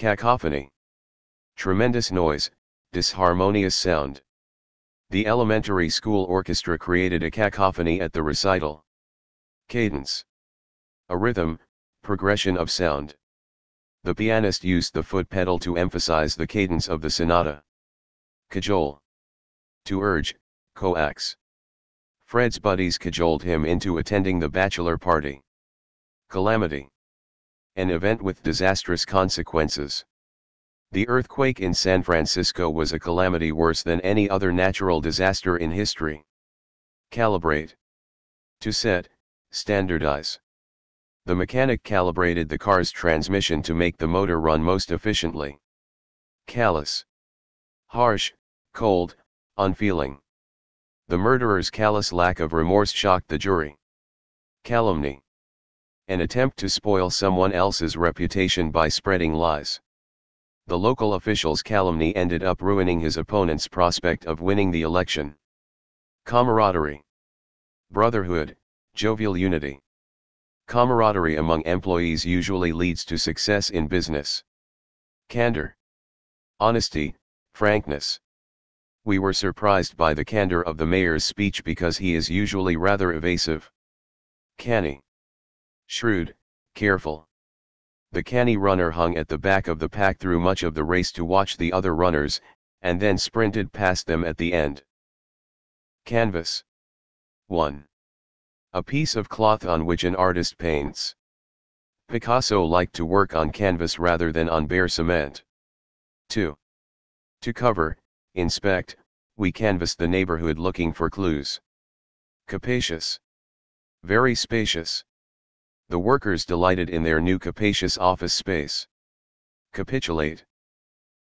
Cacophony. Tremendous noise, disharmonious sound. The elementary school orchestra created a cacophony at the recital. Cadence. A rhythm, progression of sound. The pianist used the foot pedal to emphasize the cadence of the sonata. Cajole. To urge, coax. Fred's buddies cajoled him into attending the bachelor party. Calamity. An event with disastrous consequences. The earthquake in San Francisco was a calamity worse than any other natural disaster in history. Calibrate. To set, standardize. The mechanic calibrated the car's transmission to make the motor run most efficiently. Callous. Harsh, cold, unfeeling. The murderer's callous lack of remorse shocked the jury. Calumny. An attempt to spoil someone else's reputation by spreading lies. The local official's calumny ended up ruining his opponent's prospect of winning the election. Camaraderie. Brotherhood, jovial unity. Camaraderie among employees usually leads to success in business. Candor. Honesty, frankness. We were surprised by the candor of the mayor's speech because he is usually rather evasive. Canny. Shrewd, careful. The canny runner hung at the back of the pack through much of the race to watch the other runners, and then sprinted past them at the end. Canvas. 1. A piece of cloth on which an artist paints. Picasso liked to work on canvas rather than on bare cement. 2. To cover, inspect, we canvassed the neighborhood looking for clues. Capacious. Very spacious. The workers delighted in their new capacious office space. Capitulate.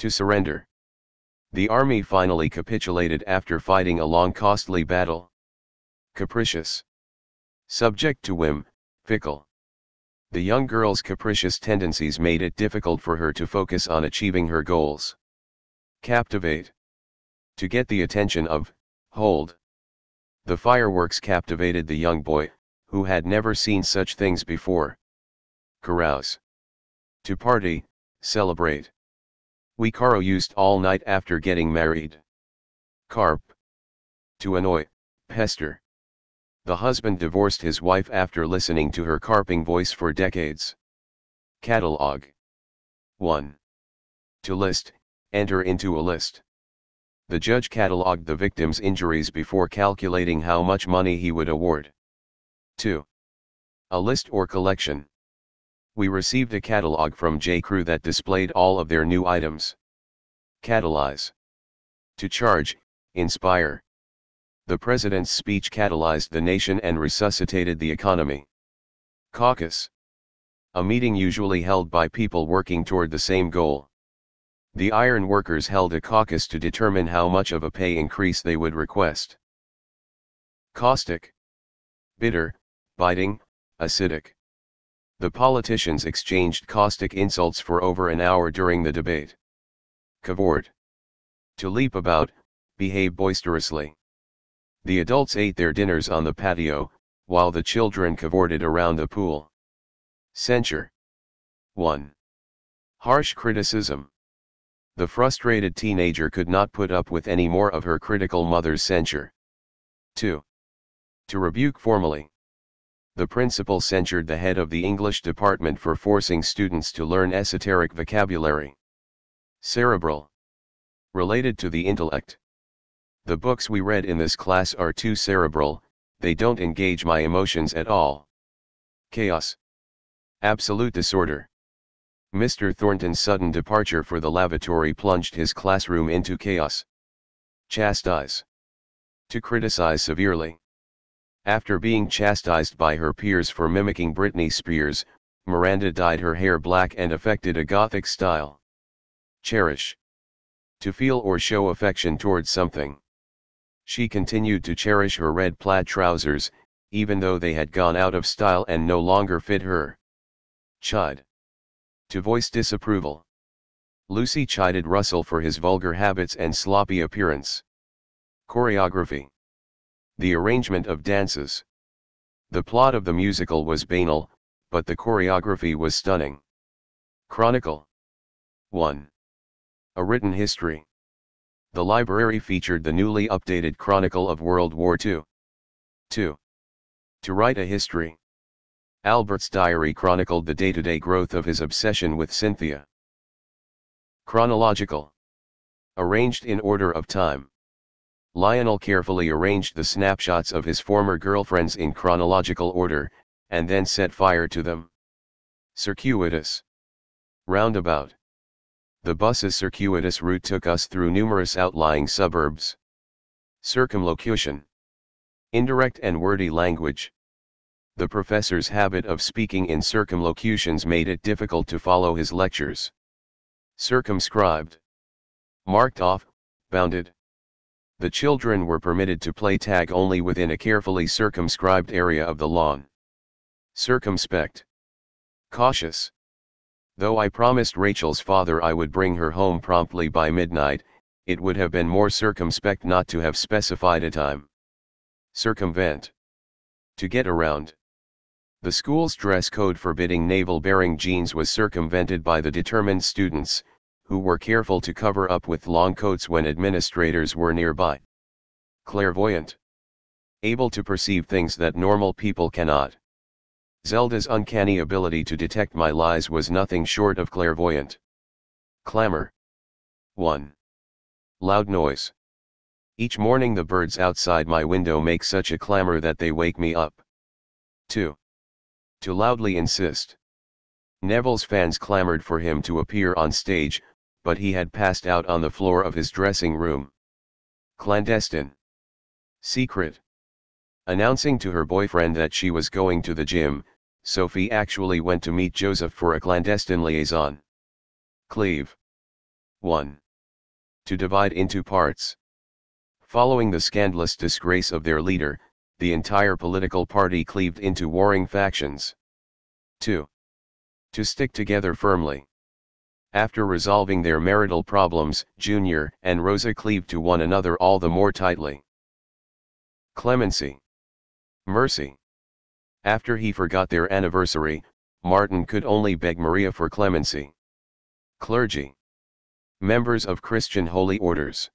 To surrender. The army finally capitulated after fighting a long costly battle. Capricious. Subject to whim, fickle. The young girl's capricious tendencies made it difficult for her to focus on achieving her goals. Captivate. To get the attention of, hold. The fireworks captivated the young boy, who had never seen such things before. Carouse. To party, celebrate. We caroused all night after getting married. Carp. To annoy, pester. The husband divorced his wife after listening to her carping voice for decades. Catalog. 1. To list, enter into a list. The judge catalogued the victim's injuries before calculating how much money he would award. 2. A list or collection. We received a catalog from J. Crew that displayed all of their new items. Catalyze. To charge, inspire. The president's speech catalyzed the nation and resuscitated the economy. Caucus. A meeting usually held by people working toward the same goal. The iron workers held a caucus to determine how much of a pay increase they would request. Caustic. Bitter, biting, acidic. The politicians exchanged caustic insults for over an hour during the debate. Cavort. To leap about, behave boisterously. The adults ate their dinners on the patio, while the children cavorted around the pool. Censure. 1. Harsh criticism. The frustrated teenager could not put up with any more of her critical mother's censure. 2. To rebuke formally. The principal censured the head of the English department for forcing students to learn esoteric vocabulary. Cerebral. Related to the intellect. The books we read in this class are too cerebral, they don't engage my emotions at all. Chaos. Absolute disorder. Mr. Thornton's sudden departure for the lavatory plunged his classroom into chaos. Chastise. To criticize severely. After being chastised by her peers for mimicking Britney Spears, Miranda dyed her hair black and affected a gothic style. Cherish. To feel or show affection towards something. She continued to cherish her red plaid trousers, even though they had gone out of style and no longer fit her. Chide. To voice disapproval. Lucy chided Russell for his vulgar habits and sloppy appearance. Choreography. The arrangement of dances. The plot of the musical was banal, but the choreography was stunning. Chronicle. 1. A written history. The library featured the newly updated Chronicle of World War II. 2. To write a history. Albert's diary chronicled the day-to-day growth of his obsession with Cynthia. Chronological. Arranged in order of time. Lionel carefully arranged the snapshots of his former girlfriends in chronological order, and then set fire to them. Circuitous. Roundabout. The bus's circuitous route took us through numerous outlying suburbs. Circumlocution. Indirect and wordy language. The professor's habit of speaking in circumlocutions made it difficult to follow his lectures. Circumscribed. Marked off, bounded. The children were permitted to play tag only within a carefully circumscribed area of the lawn. Circumspect. Cautious. Though I promised Rachel's father I would bring her home promptly by midnight, it would have been more circumspect not to have specified a time. Circumvent. To get around. The school's dress code forbidding navel-bearing jeans was circumvented by the determined students, who were careful to cover up with long coats when administrators were nearby. Clairvoyant. Able to perceive things that normal people cannot. Zelda's uncanny ability to detect my lies was nothing short of clairvoyant. Clamor. 1. Loud noise. Each morning the birds outside my window make such a clamor that they wake me up. 2. To loudly insist. Neville's fans clamored for him to appear on stage, but he had passed out on the floor of his dressing room. Clandestine. Secret. Announcing to her boyfriend that she was going to the gym, Sophie actually went to meet Joseph for a clandestine liaison. Cleave. 1. To divide into parts. Following the scandalous disgrace of their leader, the entire political party cleaved into warring factions. 2. To stick together firmly. After resolving their marital problems, Junior and Rosa cleaved to one another all the more tightly. Clemency. Mercy. After he forgot their anniversary, Martin could only beg Maria for clemency. Clergy. Members of Christian holy orders.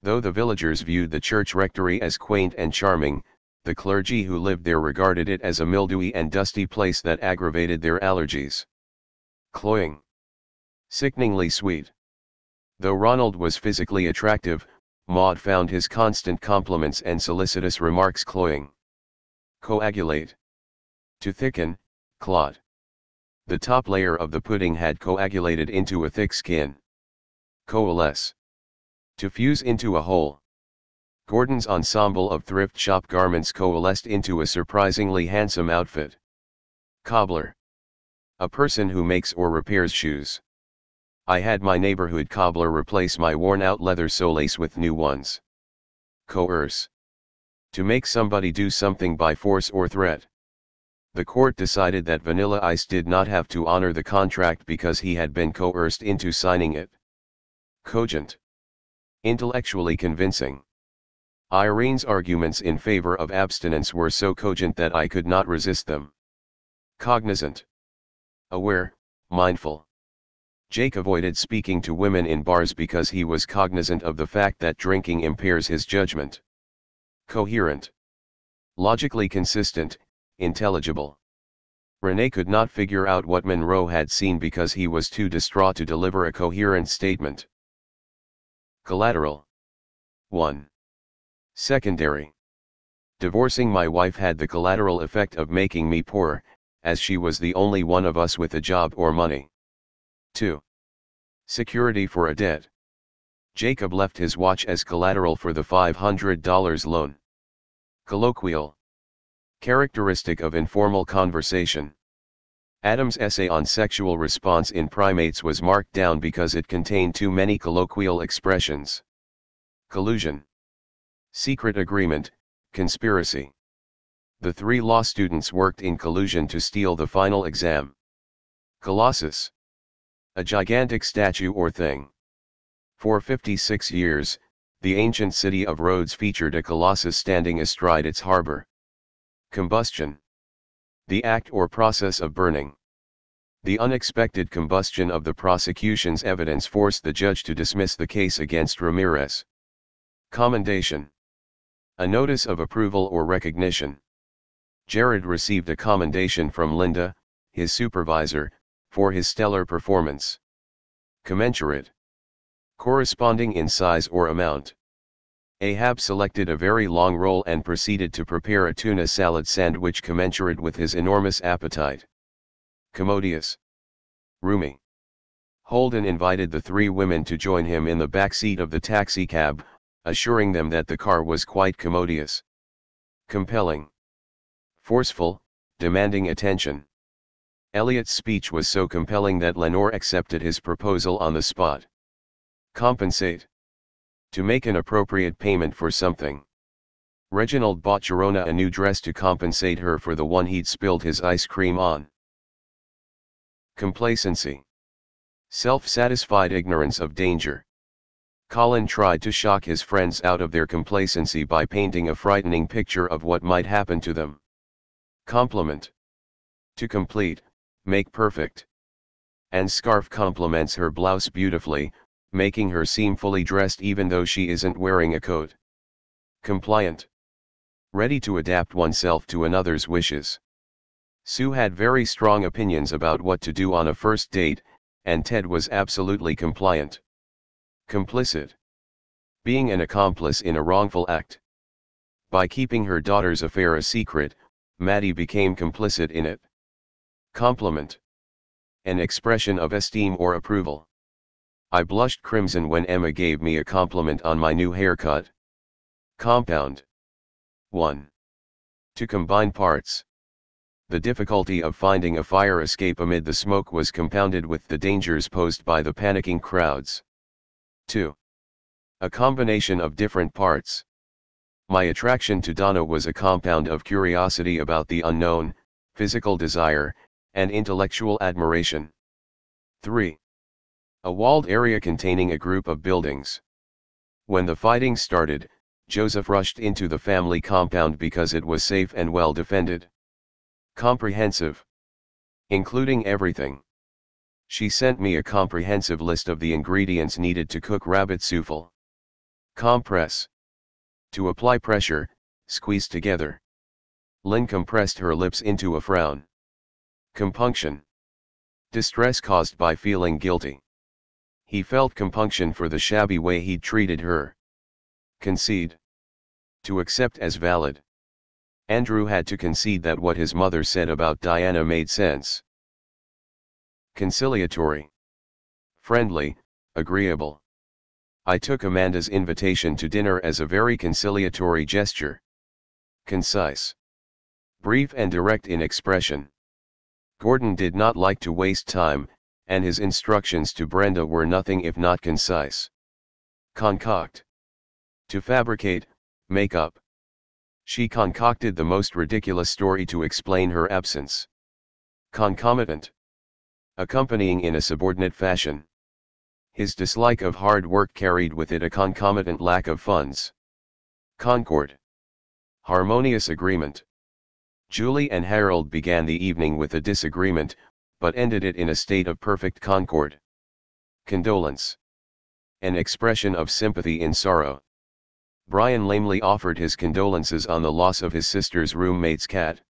Though the villagers viewed the church rectory as quaint and charming, the clergy who lived there regarded it as a mildewy and dusty place that aggravated their allergies. Cloying. Sickeningly sweet. Though Ronald was physically attractive, Maud found his constant compliments and solicitous remarks cloying. Coagulate. To thicken, clot. The top layer of the pudding had coagulated into a thick skin. Coalesce. To fuse into a whole. Gordon's ensemble of thrift shop garments coalesced into a surprisingly handsome outfit. Cobbler. A person who makes or repairs shoes. I had my neighborhood cobbler replace my worn-out leather soles with new ones. Coerce. To make somebody do something by force or threat. The court decided that Vanilla Ice did not have to honor the contract because he had been coerced into signing it. Cogent. Intellectually convincing. Irene's arguments in favor of abstinence were so cogent that I could not resist them. Cognizant. Aware, mindful. Jake avoided speaking to women in bars because he was cognizant of the fact that drinking impairs his judgment. Coherent. Logically consistent, intelligible. Renee could not figure out what Monroe had seen because he was too distraught to deliver a coherent statement. Collateral. 1. Secondary. Divorcing my wife had the collateral effect of making me poor, as she was the only one of us with a job or money. 2. Security for a debt. Jacob left his watch as collateral for the $500 loan. Colloquial. Characteristic of informal conversation. Adams' essay on sexual response in primates was marked down because it contained too many colloquial expressions. Collusion. Secret agreement, conspiracy. The 3 law students worked in collusion to steal the final exam. Colossus. A gigantic statue or thing. For 56 years, the ancient city of Rhodes featured a colossus standing astride its harbor. Combustion. The act or process of burning. The unexpected combustion of the prosecution's evidence forced the judge to dismiss the case against Ramirez. Commendation. A notice of approval or recognition. Jared received a commendation from Linda, his supervisor, for his stellar performance. Commensurate. Corresponding in size or amount. Ahab selected a very long roll and proceeded to prepare a tuna salad sandwich commensurate with his enormous appetite. Commodious. Roomy. Holden invited the three women to join him in the back seat of the taxicab, assuring them that the car was quite commodious. Compelling. Forceful, demanding attention. Elliot's speech was so compelling that Lenore accepted his proposal on the spot. Compensate. To make an appropriate payment for something. Reginald bought Sharona a new dress to compensate her for the one he'd spilled his ice cream on. Complacency. Self-satisfied ignorance of danger. Colin tried to shock his friends out of their complacency by painting a frightening picture of what might happen to them. Compliment. To complete, make perfect. Anne's scarf complements her blouse beautifully, making her seem fully dressed even though she isn't wearing a coat. Compliant. Ready to adapt oneself to another's wishes. Sue had very strong opinions about what to do on a first date, and Ted was absolutely compliant. Complicit. Being an accomplice in a wrongful act. By keeping her daughter's affair a secret, Maddie became complicit in it. Compliment. An expression of esteem or approval. I blushed crimson when Emma gave me a compliment on my new haircut. Compound. 1. To combine parts. The difficulty of finding a fire escape amid the smoke was compounded with the dangers posed by the panicking crowds. 2. A combination of different parts. My attraction to Donna was a compound of curiosity about the unknown, physical desire, and intellectual admiration. 3. A walled area containing a group of buildings. When the fighting started, Joseph rushed into the family compound because it was safe and well defended. Comprehensive. Including everything. She sent me a comprehensive list of the ingredients needed to cook rabbit souffle. Compress. To apply pressure, squeeze together. Lynn compressed her lips into a frown. Compunction. Distress caused by feeling guilty. He felt compunction for the shabby way he'd treated her. Concede. To accept as valid. Andrew had to concede that what his mother said about Diana made sense. Conciliatory. Friendly, agreeable. I took Amanda's invitation to dinner as a very conciliatory gesture. Concise. Brief and direct in expression. Gordon did not like to waste time, and his instructions to Brenda were nothing if not concise. Concoct. To fabricate, make up. She concocted the most ridiculous story to explain her absence. Concomitant. Accompanying in a subordinate fashion. His dislike of hard work carried with it a concomitant lack of funds. Concord. Harmonious agreement. Julie and Harold began the evening with a disagreement, but ended it in a state of perfect concord. Condolence. An expression of sympathy in sorrow. Brian lamely offered his condolences on the loss of his sister's roommate's cat.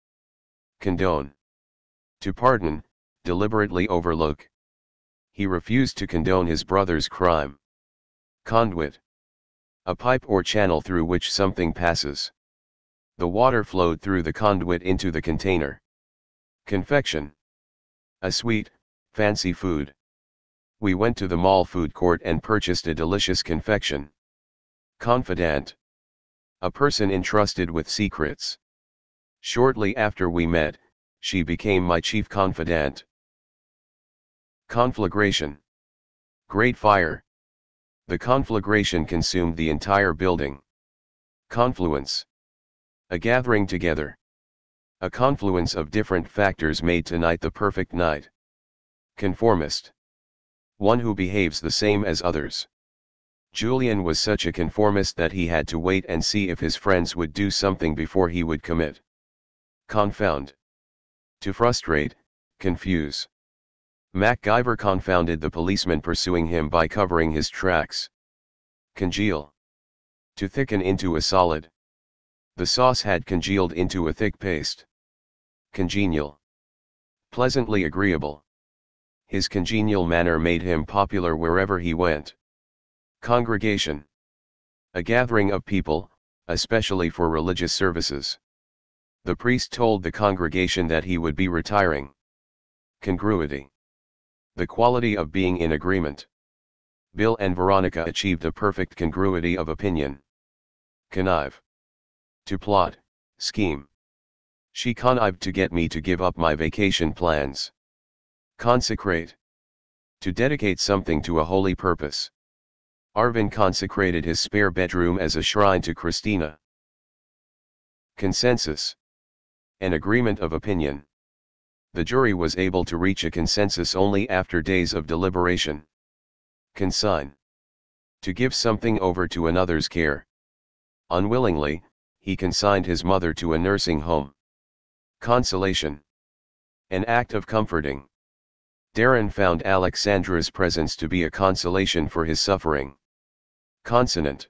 Condone. To pardon, deliberately overlook. He refused to condone his brother's crime. Conduit. A pipe or channel through which something passes. The water flowed through the conduit into the container. Confection. A sweet, fancy food. We went to the mall food court and purchased a delicious confection. Confidant. A person entrusted with secrets. Shortly after we met, she became my chief confidant. Conflagration. Great fire. The conflagration consumed the entire building. Confluence. A gathering together. A confluence of different factors made tonight the perfect night. Conformist. One who behaves the same as others. Julian was such a conformist that he had to wait and see if his friends would do something before he would commit. Confound. To frustrate, confuse. MacGyver confounded the policeman pursuing him by covering his tracks. Congeal. To thicken into a solid. The sauce had congealed into a thick paste. Congenial. Pleasantly agreeable. His congenial manner made him popular wherever he went. Congregation. A gathering of people, especially for religious services. The priest told the congregation that he would be retiring. Congruity. The quality of being in agreement. Bill and Veronica achieved a perfect congruity of opinion. Connive. To plot, scheme. She connived to get me to give up my vacation plans. Consecrate. To dedicate something to a holy purpose. Arvin consecrated his spare bedroom as a shrine to Christina. Consensus. An agreement of opinion. The jury was able to reach a consensus only after days of deliberation. Consign. To give something over to another's care. Unwillingly, he consigned his mother to a nursing home. Consolation. An act of comforting. Darren found Alexandra's presence to be a consolation for his suffering. Consonant.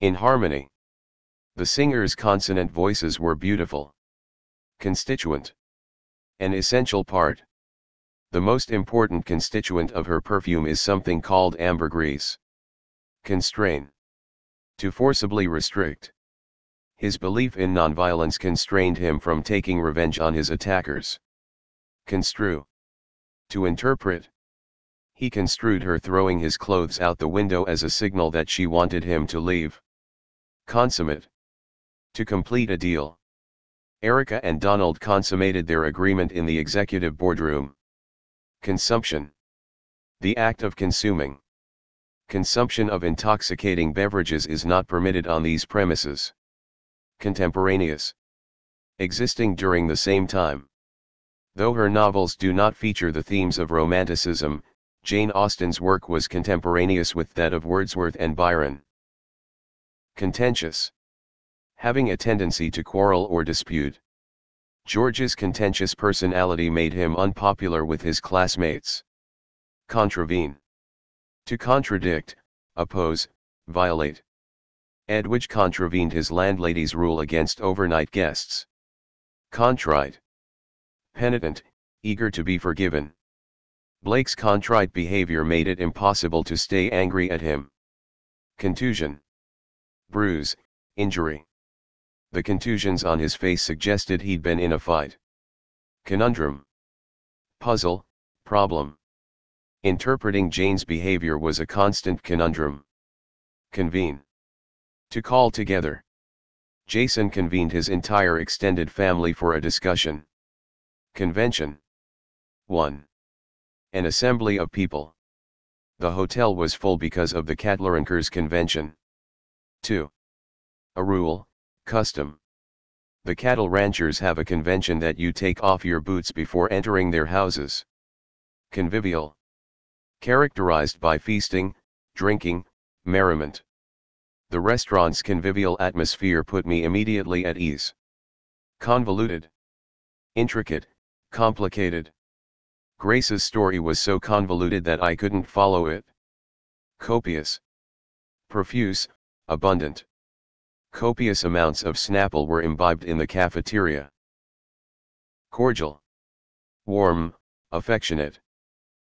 In harmony. The singer's consonant voices were beautiful. Constituent. An essential part. The most important constituent of her perfume is something called ambergris. Constrain. To forcibly restrict. His belief in nonviolence constrained him from taking revenge on his attackers. Construe. To interpret. He construed her throwing his clothes out the window as a signal that she wanted him to leave. Consummate. To complete a deal. Erica and Donald consummated their agreement in the executive boardroom. Consumption. The act of consuming. Consumption of intoxicating beverages is not permitted on these premises. Contemporaneous. Existing during the same time. Though her novels do not feature the themes of Romanticism, Jane Austen's work was contemporaneous with that of Wordsworth and Byron. Contentious. Having a tendency to quarrel or dispute. George's contentious personality made him unpopular with his classmates. Contravene. To contradict, oppose, violate. Edwidge contravened his landlady's rule against overnight guests. Contrite. Penitent, eager to be forgiven. Blake's contrite behavior made it impossible to stay angry at him. Contusion. Bruise, injury. The contusions on his face suggested he'd been in a fight. Conundrum. Puzzle, problem. Interpreting Jane's behavior was a constant conundrum. Convene. To call together. Jason convened his entire extended family for a discussion. Convention. 1. An assembly of people. The hotel was full because of the Catlerenkers convention. 2. A rule, custom. The cattle ranchers have a convention that you take off your boots before entering their houses. Convivial. Characterized by feasting, drinking, merriment. The restaurant's convivial atmosphere put me immediately at ease. Convoluted. Intricate, complicated. Grace's story was so convoluted that I couldn't follow it. Copious. Profuse, abundant. Copious amounts of Snapple were imbibed in the cafeteria. Cordial. Warm, affectionate.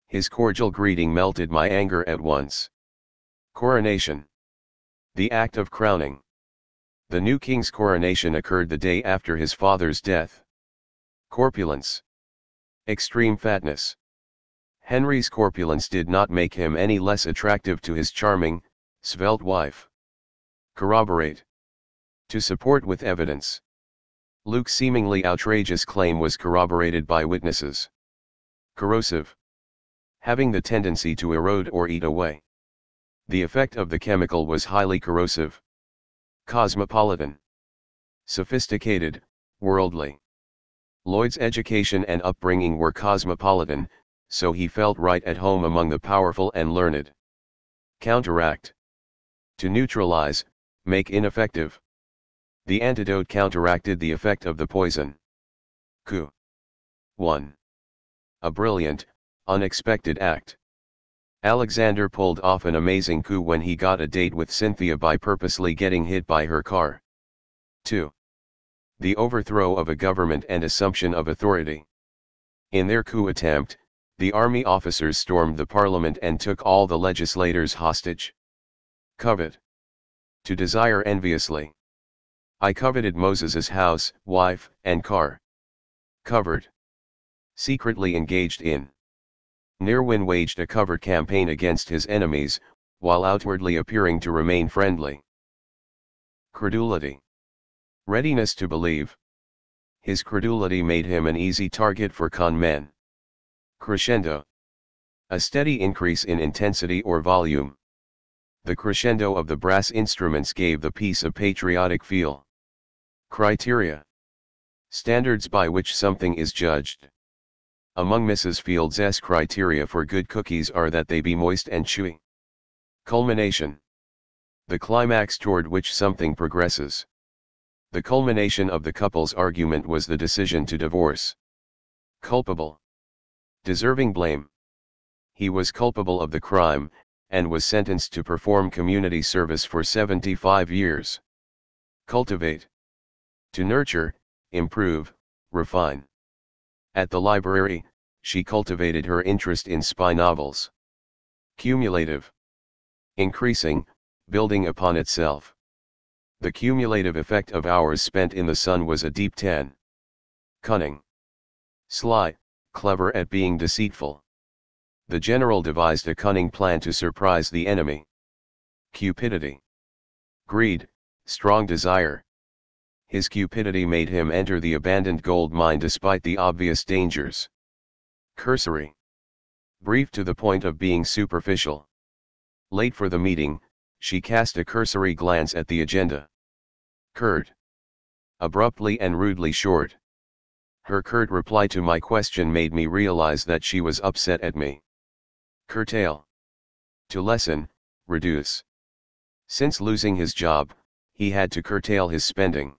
His cordial greeting melted my anger at once. Coronation. The act of crowning. The new king's coronation occurred the day after his father's death. Corpulence. Extreme fatness. Henry's corpulence did not make him any less attractive to his charming, svelte wife. Corroborate. To support with evidence. Luke's seemingly outrageous claim was corroborated by witnesses. Corrosive. Having the tendency to erode or eat away. The effect of the chemical was highly corrosive. Cosmopolitan. Sophisticated, worldly. Lloyd's education and upbringing were cosmopolitan, so he felt right at home among the powerful and learned. Counteract. To neutralize, make ineffective. The antidote counteracted the effect of the poison. Coup. 1. A brilliant, Unexpected act. Alexander pulled off an amazing coup when he got a date with Cynthia by purposely getting hit by her car. 2. The overthrow of a government and assumption of authority. In their coup attempt, the army officers stormed the parliament and took all the legislators hostage. Covet. To desire enviously. I coveted Moses's house, wife, and car. Covered. Secretly engaged in. Nirwin waged a covert campaign against his enemies, while outwardly appearing to remain friendly. Credulity. Readiness to believe. His credulity made him an easy target for con men. Crescendo. A steady increase in intensity or volume. The crescendo of the brass instruments gave the piece a patriotic feel. Criteria. Standards by which something is judged. Among Mrs. Fields' criteria for good cookies are that they be moist and chewy. Culmination. The climax toward which something progresses. The culmination of the couple's argument was the decision to divorce. Culpable. Deserving blame. He was culpable of the crime, and was sentenced to perform community service for 75 years. Cultivate. To nurture, improve, refine. At the library, she cultivated her interest in spy novels. Cumulative. Increasing, building upon itself. The cumulative effect of hours spent in the sun was a deep 10. Cunning. Sly, clever at being deceitful. The general devised a cunning plan to surprise the enemy. Cupidity. Greed, strong desire. His cupidity made him enter the abandoned gold mine despite the obvious dangers. Cursory. Brief to the point of being superficial. Late for the meeting, she cast a cursory glance at the agenda. Curt. Abruptly and rudely short. Her curt reply to my question made me realize that she was upset at me. Curtail. To lessen, reduce. Since losing his job, he had to curtail his spending.